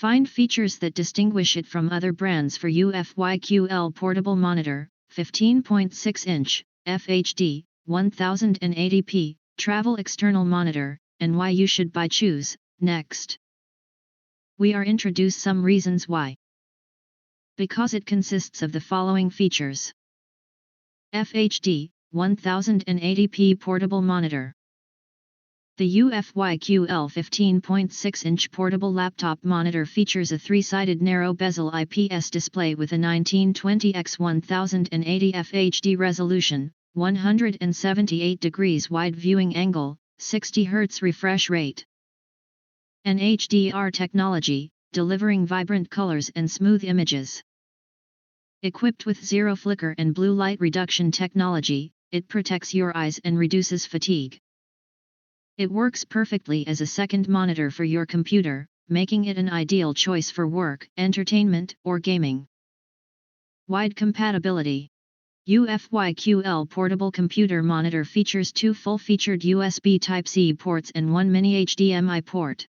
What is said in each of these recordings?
Find features that distinguish it from other brands for UFYQL Portable Monitor, 15.6-inch, FHD, 1080p, Travel External Monitor, and why you should buy choose. Next, we are introduce some reasons why. Because it consists of the following features. FHD, 1080p Portable Monitor. The UFYQL 15.6-inch portable laptop monitor features a three-sided narrow bezel IPS display with a 1920x1080 FHD resolution, 178 degrees wide viewing angle, 60 Hz refresh rate. An HDR technology, delivering vibrant colors and smooth images. Equipped with zero flicker and blue light reduction technology, it protects your eyes and reduces fatigue. It works perfectly as a second monitor for your computer, making it an ideal choice for work, entertainment, or gaming. Wide compatibility. UFYQL Portable Computer Monitor features two full-featured USB Type-C ports and one mini HDMI port,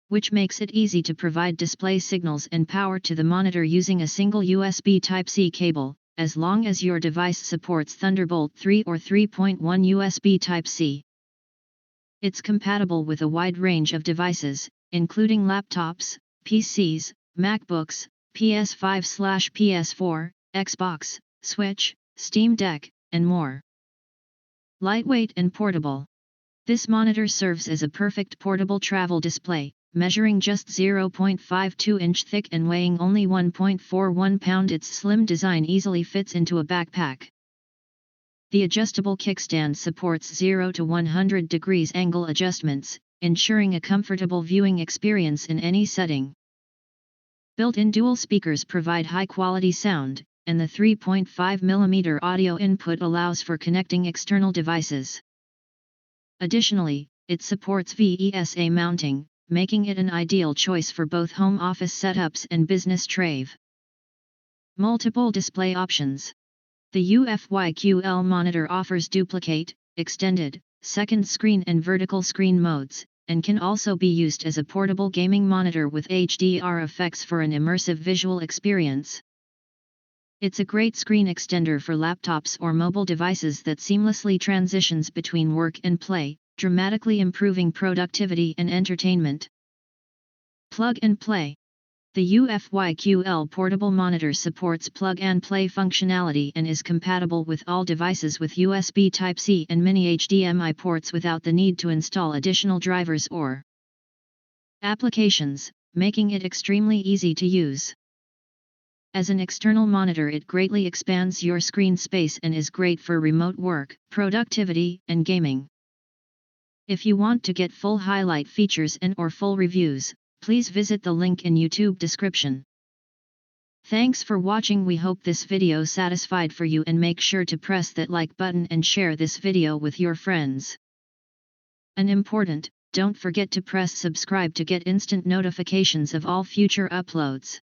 which makes it easy to provide display signals and power to the monitor using a single USB Type-C cable, as long as your device supports Thunderbolt 3 or 3.1 USB Type-C. It's compatible with a wide range of devices, including laptops, PCs, MacBooks, PS5/PS4, Xbox, Switch, Steam Deck, and more. Lightweight and portable. This monitor serves as a perfect portable travel display, measuring just 0.52-inch thick and weighing only 1.41 pound. Its slim design easily fits into a backpack. The adjustable kickstand supports 0 to 100 degrees angle adjustments, ensuring a comfortable viewing experience in any setting. Built-in dual speakers provide high-quality sound, and the 3.5mm audio input allows for connecting external devices. Additionally, it supports VESA mounting, making it an ideal choice for both home office setups and business travel. Multiple display options. The UFYQL monitor offers duplicate, extended, second screen and vertical screen modes, and can also be used as a portable gaming monitor with HDR effects for an immersive visual experience. It's a great screen extender for laptops or mobile devices that seamlessly transitions between work and play, dramatically improving productivity and entertainment. Plug-and-Play. The UFYQL portable monitor supports plug-and-play functionality and is compatible with all devices with USB Type-C and mini HDMI ports without the need to install additional drivers or applications, making it extremely easy to use. As an external monitor, it greatly expands your screen space and is great for remote work, productivity, and gaming. If you want to get full highlight features and/or full reviews, please visit the link in YouTube description. Thanks for watching. We hope this video satisfied for you, and make sure to press that like button and share this video with your friends. And important, don't forget to press subscribe to get instant notifications of all future uploads.